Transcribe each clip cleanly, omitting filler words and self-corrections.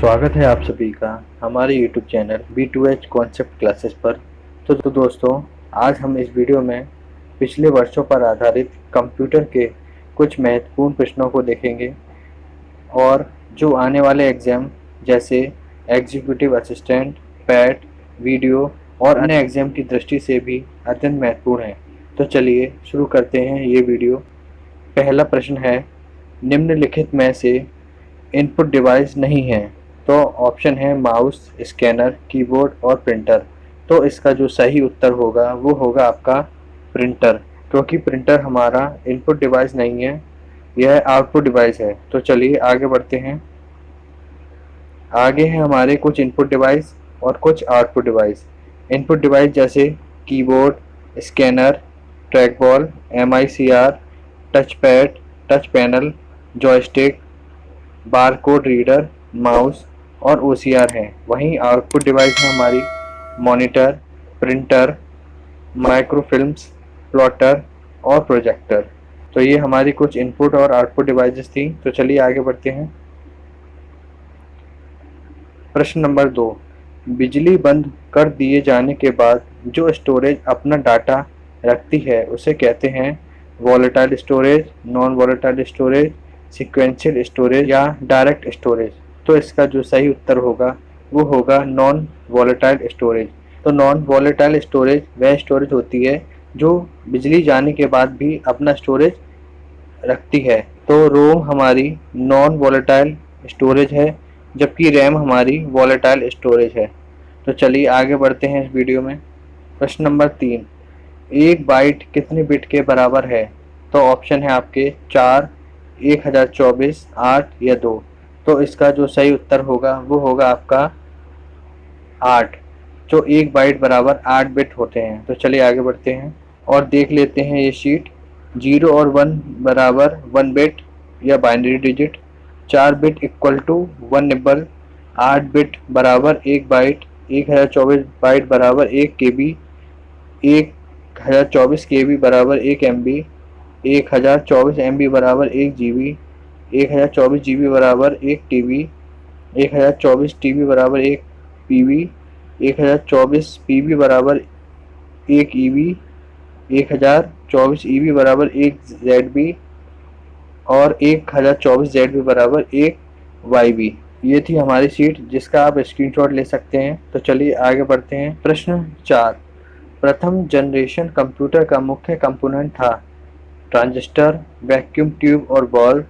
स्वागत है आप सभी का हमारे YouTube channel B2H concept classes पर। तो दोस्तों, आज हम इस वीडियो में पिछले वर्षों पर आधारित कंप्यूटर के कुछ महत्वपूर्ण प्रश्नों को देखेंगे और जो आने वाले एग्ज़ाम जैसे एग्जीक्यूटिव असिस्टेंट, पैट, वीडियो और अन्य एग्ज़ाम की दृष्टि से भी अत्यंत महत्वपूर्ण है। तो चलिए शुरू करते हैं ये वीडियो। पहला प्रश्न है, निम्नलिखित में से इनपुट डिवाइस नहीं है। तो ऑप्शन है माउस, स्कैनर, कीबोर्ड और प्रिंटर। तो इसका जो सही उत्तर होगा वो होगा आपका प्रिंटर, क्योंकि प्रिंटर हमारा इनपुट डिवाइस नहीं है, यह आउटपुट डिवाइस है। तो चलिए आगे बढ़ते हैं। आगे हैं हमारे कुछ इनपुट डिवाइस और कुछ आउटपुट डिवाइस। इनपुट डिवाइस जैसे keyboard, scanner, trackball, MICR, touch pad, touch panel, joystick, barcode reader, mouse और OCR हैं। वहीं आउटपुट डिवाइस है हमारी मॉनिटर, प्रिंटर, माइक्रोफिल्म्स, प्लॉटर और प्रोजेक्टर। तो ये हमारी कुछ इनपुट और आउटपुट डिवाइसेस थी। तो चलिए आगे बढ़ते हैं। प्रश्न नंबर 2, बिजली बंद कर दिए जाने के बाद जो स्टोरेज अपना डाटा रखती है उसे कहते हैं volatile storage, non volatile storage, sequential storage या डायरेक्ट स्टोरेज। तो इसका जो सही उत्तर होगा वो होगा नॉन वॉलेटाइल स्टोरेज। तो नॉन वॉलेटाइल स्टोरेज वह स्टोरेज होती है जो बिजली जाने के बाद भी अपना स्टोरेज रखती है। तो रोम हमारी नॉन वॉलेटाइल स्टोरेज है, जबकि रैम हमारी वॉलेटाइल स्टोरेज है। तो चलिए आगे बढ़ते हैं इस वीडियो में। प्रश्न नंबर 3, एक बाइट कितने बिट के बराबर है। तो ऑप्शन है आपके 4, 1024, 8 या 2। तो इसका जो सही उत्तर होगा वो होगा आपका 8। जो एक बाइट बराबर 8 बिट होते हैं। तो चलिए आगे बढ़ते हैं और देख लेते हैं ये शीट। 0 और 1 बराबर 1 बिट या binary digit, 4 bit equal to 1 nibble, 8 bit बराबर 1 बाइट, 1024 बाइट बराबर 1 KB, 1024 KB बराबर 1 MB, 1024 MB बराबर 1 GB, 1024 GB बराबर 1 TB, 1024 TB बराबर 1 PB, 1024 PB बराबर 1 EB, 1024 EB बराबर 1 ZB और 1024 ZB बराबर 1 YB। ये थी हमारी शीट जिसका आप स्क्रीनशॉट ले सकते हैं। तो चलिए आगे बढ़ते हैं। प्रश्न 4, प्रथम जनरेशन कंप्यूटर का मुख्य कंपोनेंट था ट्रांजिस्टर, वैक्यूम ट्यूब और बॉल,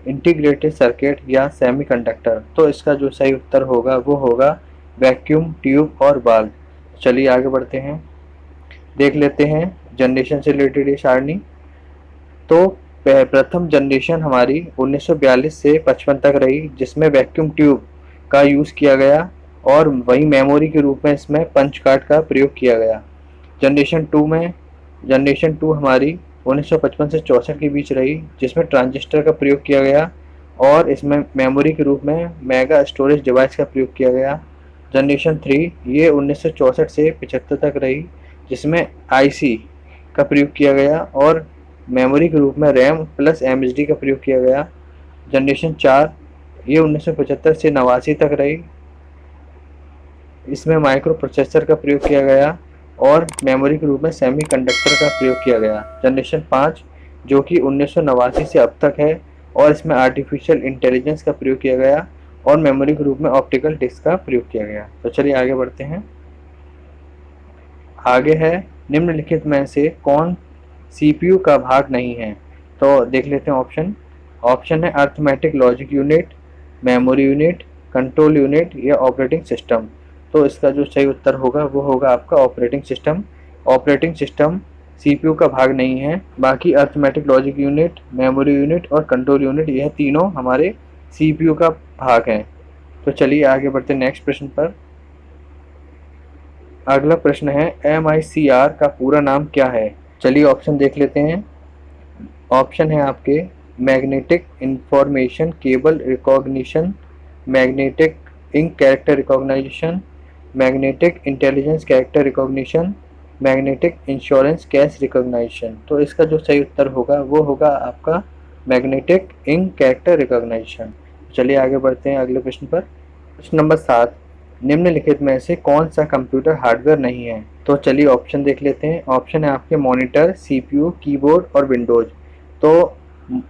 इंटीग्रेटेड सर्किट या सेमीकंडक्टर। तो इसका जो सही उत्तर होगा वो होगा वैक्यूम ट्यूब और बॉल। चलिए आगे बढ़ते हैं, देख लेते हैं जनरेशन से रिलेटेड ये सारणी। तो प्रथम जनरेशन हमारी 1942 से 55 तक रही, जिसमें वैक्यूम ट्यूब का यूज़ किया गया और वही मेमोरी के रूप में इसमें पंच कार्ड का प्रयोग किया गया। जनरेशन 2 हमारी 1955 से 64 के बीच रही, जिसमें ट्रांजिस्टर का प्रयोग किया गया और इसमें मेमोरी के रूप में मेगा स्टोरेज डिवाइस का प्रयोग किया गया। जनरेशन 3 ये 1964 से 75 तक रही, जिसमें IC का प्रयोग किया गया और मेमोरी के रूप में रैम प्लस MSD का प्रयोग किया गया। जनरेशन 4 ये 1975 से 89 तक रही, इसमें माइक्रो प्रोसेसर का प्रयोग किया गया और मेमोरी के रूप में सेमीकंडक्टर का प्रयोग किया गया। जनरेशन 5 जो कि 1989 से अब तक है और इसमें आर्टिफिशियल इंटेलिजेंस का प्रयोग किया गया और मेमोरी के रूप में ऑप्टिकल डिस्क का प्रयोग किया गया। तो चलिए आगे बढ़ते हैं। आगे है, निम्नलिखित में से कौन CPU का भाग नहीं है। तो देख लेते हैं ऑप्शन है arithmetic logic unit, memory unit, control unit या ऑपरेटिंग सिस्टम। तो इसका जो सही उत्तर होगा वो होगा आपका operating system. Operating system CPU का भाग नहीं है, बाकी arithmetic logic unit, memory unit और कंट्रोल यूनिट यह तीनों हमारे CPU का भाग हैं। तो चलिए आगे बढ़ते हैं नेक्स्ट प्रश्न पर। अगला प्रश्न है, MICR का पूरा नाम क्या है। चलिए ऑप्शन देख लेते हैं। ऑप्शन है आपके magnetic information cable recognition, magnetic ink character recognition, magnetic intelligence character recognition, magnetic insurance cash recognition. तो इसका जो सही उत्तर होगा वो होगा आपका मैग्नेटिक इंक कैरेक्टर रिकॉग्निशन। चलिए आगे बढ़ते हैं अगले प्रश्न पर। प्रश्न नंबर 7, निम्नलिखित में से कौन सा कंप्यूटर हार्डवेयर नहीं है? तो चलिए ऑप्शन देख लेते हैं। ऑप्शन है आपके मॉनिटर, सीपीयू, कीबोर्ड और विंडोज। तो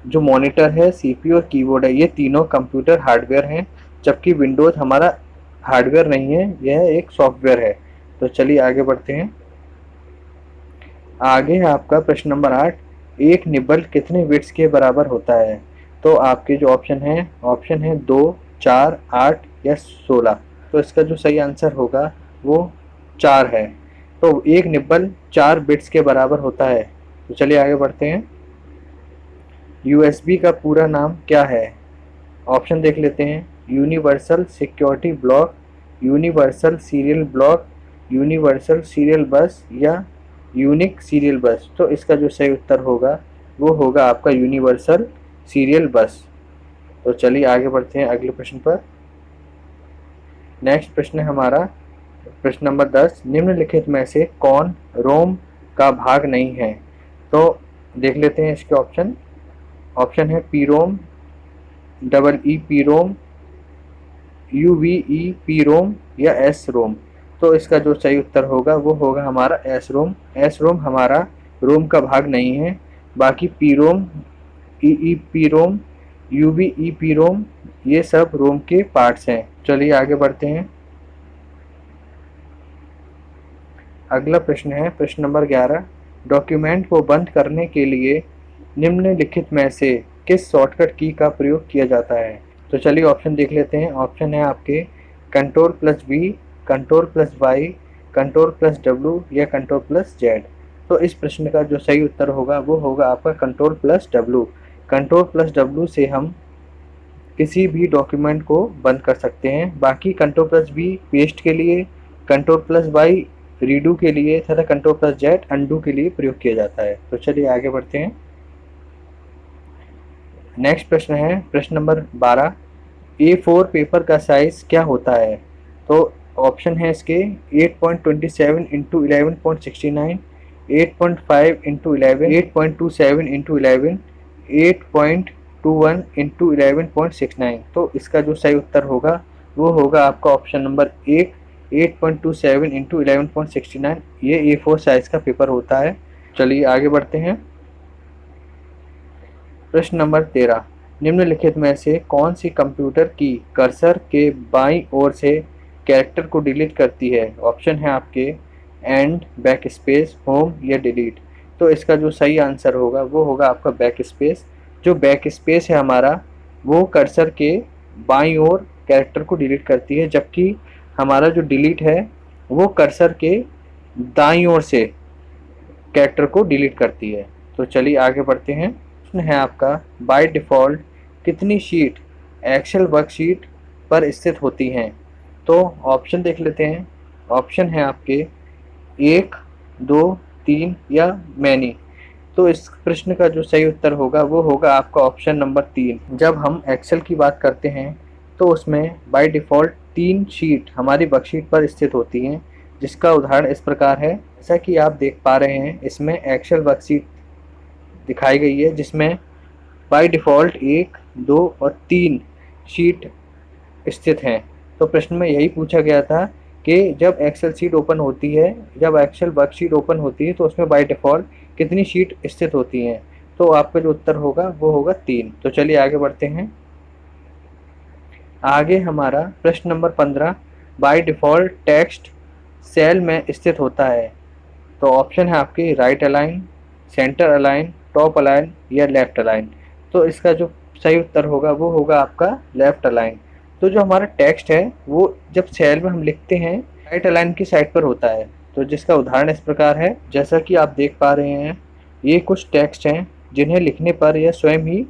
जो मॉनिटर है, सीपीयू और कीबोर्ड है, ये तीनों कंप्यूटर हार्डवेयर हैं, जबकि विंडोज हमारा हार्डवेयर नहीं है, यह एक सॉफ्टवेयर है। तो चलिए आगे बढ़ते हैं। आगे है आपका प्रश्न नंबर 8, एक निबल कितने बिट्स के बराबर होता है? तो आपके जो ऑप्शन है 2, 4, 8 या 16। तो इसका जो सही आंसर होगा वो 4 है। तो एक निबल 4 बिट्स के बराबर होता है। तो चलिए आगे बढ़ते हैं। यूएसबी का पूरा नाम क्या है? ऑप्शन देख लेते हैं। Universal security block, universal serial block, universal serial बस या यूनिक सीरियल बस। तो इसका जो सही उत्तर होगा वो होगा आपका यूनिवर्सल सीरियल बस। तो चलिए आगे बढ़ते हैं अगले प्रश्न पर। नेक्स्ट प्रश्न है हमारा प्रश्न नंबर 10, निम्नलिखित में से कौन रोम का भाग नहीं है? तो देख लेते हैं इसके ऑप्शन। ऑप्शन है P ROM, double E P ROM, you V E P ROM या एस रोम। तो इसका जो सही उत्तर होगा वो होगा हमारा एस रोम। एस रोम हमारा रोम का भाग नहीं है। बाकी P ROM, E E P ROM, you V E P ROM, ये सब रोम के पार्ट्स हैं। चलिए आगे बढ़ते हैं। अगला प्रश्न है प्रश्न नंबर 11, डॉक्यूमेंट को बंद करने के लिए निम्नलिखित में से किस शॉर्टकट की का प्रयोग किया जाता है? तो चलिए ऑप्शन देख लेते हैं। ऑप्शन है आपके control plus B, control plus Y, control plus W या कंट्रोल प्लस जेड। तो इस प्रश्न का जो सही उत्तर होगा वो होगा आपका control plus W. Control plus W से हम किसी भी डॉक्यूमेंट को बंद कर सकते हैं। बाकी कंट्रोल प्लस बी पेस्ट के लिए, कंट्रोल प्लस वाई रीडू के लिए तथा कंट्रोल प्लस जेड अंडू के लिए प्रयोग किया जाता है। तो चलिए आगे बढ़ते हैं। नेक्स्ट प्रश्न है प्रश्न नंबर 12, A4 पेपर का साइज क्या होता है? तो ऑप्शन है इसके 8.27 इंटू 11.69, 8.5 इंटू 11, 8.27 इंटू 11, 8.21 इंटू 11.69। तो इसका जो सही उत्तर होगा वो होगा आपका ऑप्शन नंबर 1, 8.27 इंटू 11.69। ये A4 साइज का पेपर होता है। चलिए आगे बढ़ते हैं। प्रश्न नंबर 13, निम्नलिखित में से कौन सी कंप्यूटर की कर्सर के बाईं ओर से कैरेक्टर को डिलीट करती है? ऑप्शन है आपके एंड, बैक स्पेस, होम या डिलीट। तो इसका जो सही आंसर होगा वो होगा आपका बैक स्पेस। जो बैक स्पेस है हमारा वो कर्सर के बाईं ओर कैरेक्टर को डिलीट करती है, जबकि हमारा जो डिलीट है वो कर्सर के दाईं ओर से कैरेक्टर को डिलीट करती है। तो चलिए आगे बढ़ते हैं। प्रश्न है आपका बाय डिफ़ॉल्ट कितनी शीट एक्सेल वर्कशीट पर स्थित होती हैं? तो ऑप्शन देख लेते हैं। ऑप्शन है आपके 1, 2, 3 या मैनी। तो इस प्रश्न का जो सही उत्तर होगा वो होगा आपका ऑप्शन नंबर 3। जब हम एक्सेल की बात करते हैं तो उसमें बाय डिफ़ॉल्ट 3 शीट हमारी वर्कशीट पर स्थित होती हैं, जिसका उदाहरण इस प्रकार है। जैसा कि आप देख पा रहे हैं इसमें एक्सेल वर्कशीट दिखाई गई है, जिसमें बाय डिफ़ॉल्ट 1, 2 और 3 शीट स्थित हैं। तो प्रश्न में यही पूछा गया था कि जब एक्सेल शीट ओपन होती है, जब एक्सेल वर्कशीट ओपन होती है तो उसमें बाय डिफ़ॉल्ट कितनी शीट स्थित होती हैं? तो आपका जो उत्तर होगा वो होगा 3। तो चलिए आगे बढ़ते हैं। आगे हमारा प्रश्न number 15, by default text cell में स्थित होता है। तो ऑप्शन है आपके right align, centre align, top align या लेफ्ट अलाइन। तो इसका जो सही उत्तर होगा वो होगा आपका लेफ्ट अलाइन। तो जो हमारा टेक्स्ट है वो जब सेल में हम लिखते हैं राइट अलाइन की साइड पर होता है। तो जिसका उदाहरण इस प्रकार है, जैसा कि आप देख पा रहे हैं ये कुछ टेक्स्ट हैं जिन्हें लिखने पर यह स्वयं ही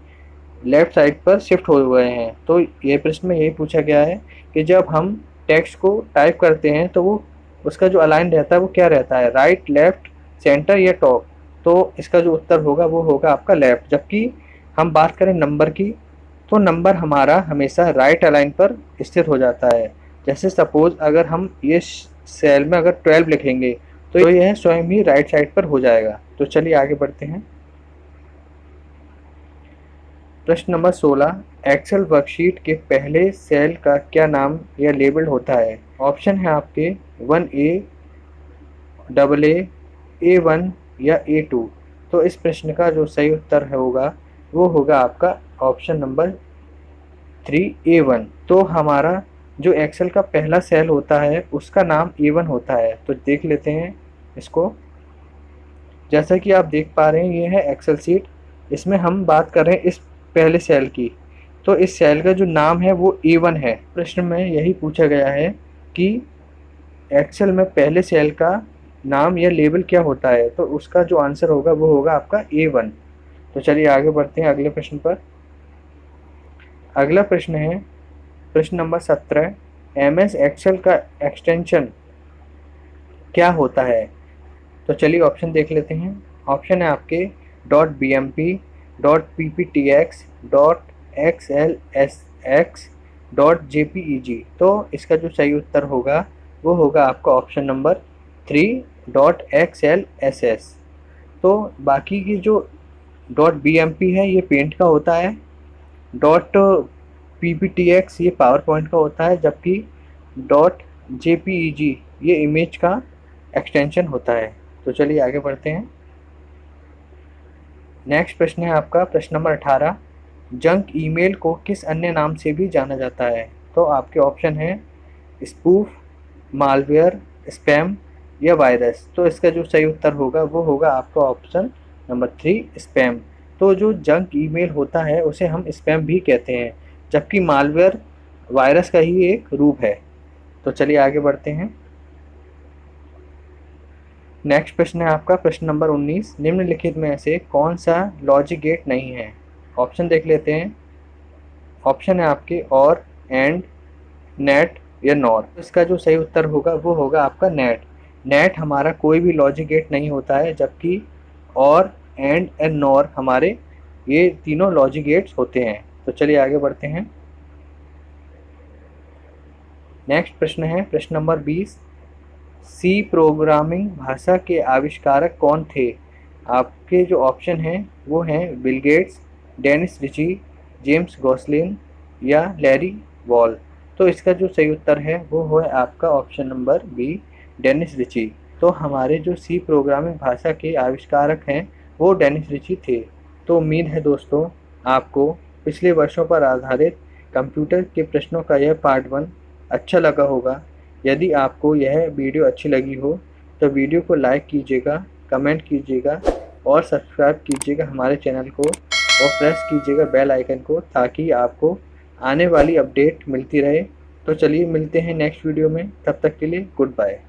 लेफ्ट साइड पर शिफ्ट हो गए हैं। तो ये प्रश्न में यही पूछा गया है कि जब हम टेक्स्ट को टाइप करते हैं तो वो उसका जो अलाइन रहता है वो क्या रहता है, राइट, लेफ्ट, सेंटर या टॉप। तो इसका जो उत्तर होगा वो होगा आपका लेफ्ट। जबकि हम बात करें नंबर की तो नंबर हमारा हमेशा राइट अलाइन पर स्थित हो जाता है। जैसे सपोज अगर हम ये सेल में अगर 12 लिखेंगे तो यह स्वयं ही राइट साइड पर हो जाएगा। तो चलिए आगे बढ़ते हैं। प्रश्न नंबर 16, एक्सेल वर्कशीट के पहले सेल का क्या नाम या लेबल होता है? ऑप्शन है आपके 1A, डबल A1 या A2। तो इस प्रश्न का जो सही उत्तर होगा वो होगा आपका ऑप्शन नंबर 3A1। तो हमारा जो एक्सेल का पहला सेल होता है उसका नाम A1 होता है। तो देख लेते हैं इसको। जैसा कि आप देख पा रहे हैं ये है एक्सेल सीट, इसमें हम बात कर रहे हैं इस पहले सेल की। तो इस सेल का जो नाम है वो A1 है। प्रश्न में यही पूछा गया है कि एक्सेल में पहले सेल का नाम या लेबल क्या होता है, तो उसका जो आंसर होगा वो होगा आपका A1। तो चलिए आगे बढ़ते हैं अगले प्रश्न पर। अगला प्रश्न है प्रश्न नंबर 17, MS एक्सेल का एक्सटेंशन क्या होता है? तो चलिए ऑप्शन देख लेते हैं। ऑप्शन है आपके .bmp, .pptx, .xlsx, .jpeg। तो इसका जो सही उत्तर होगा वो होगा आपका ऑप्शन नंबर 3, .xlss। तो बाकी की जो .bmp है ये पेंट का होता है, .pptx ये पावर पॉइंट का होता है, जबकि .jpeg ये इमेज का एक्सटेंशन होता है। तो चलिए आगे बढ़ते हैं। नेक्स्ट प्रश्न है आपका प्रश्न नंबर 18, जंक ईमेल को किस अन्य नाम से भी जाना जाता है? तो आपके ऑप्शन है स्पूफ, मालवेयर, स्पैम या वायरस। तो इसका जो सही उत्तर होगा वो होगा आपका ऑप्शन नंबर 3, स्पैम। तो जो जंक ईमेल होता है उसे हम स्पैम भी कहते हैं, जबकि मालवेयर वायरस का ही एक रूप है। तो चलिए आगे बढ़ते हैं। नेक्स्ट प्रश्न है आपका प्रश्न नंबर 19, निम्नलिखित में से कौन सा लॉजिक गेट नहीं है? ऑप्शन देख लेते हैं। ऑप्शन है आपके और, एंड, नेट या नॉर। इसका जो सही उत्तर होगा वो होगा आपका नेट। नेट हमारा कोई भी लॉजिक गेट नहीं होता है, जबकि और, एंड नॉर हमारे ये तीनों लॉजिक गेट्स होते हैं। तो चलिए आगे बढ़ते हैं। नेक्स्ट प्रश्न है प्रश्न नंबर 20, सी प्रोग्रामिंग भाषा के आविष्कारक कौन थे? आपके जो ऑप्शन हैं वो हैं Bill Gates, Dennis Ritchie, James Gosling या लैरी वॉल। तो इसका जो सही उत्तर है वो है आपका option number B, Dennis Ritchie. तो हमारे जो सी प्रोग्रामिंग भाषा के आविष्कारक हैं वो डेनिस रिची थे। तो उम्मीद है दोस्तों आपको पिछले वर्षों पर आधारित कंप्यूटर के प्रश्नों का यह पार्ट 1 अच्छा लगा होगा। यदि आपको यह वीडियो अच्छी लगी हो तो वीडियो को लाइक कीजिएगा, कमेंट कीजिएगा और सब्सक्राइब कीजिएगा हमारे चैनल को, और प्रेस कीजिएगा बेल आइकन को, ताकि आपको आने वाली अपडेट मिलती रहे। तो चलिए मिलते हैं नेक्स्ट वीडियो में, तब तक के लिए गुड बाय।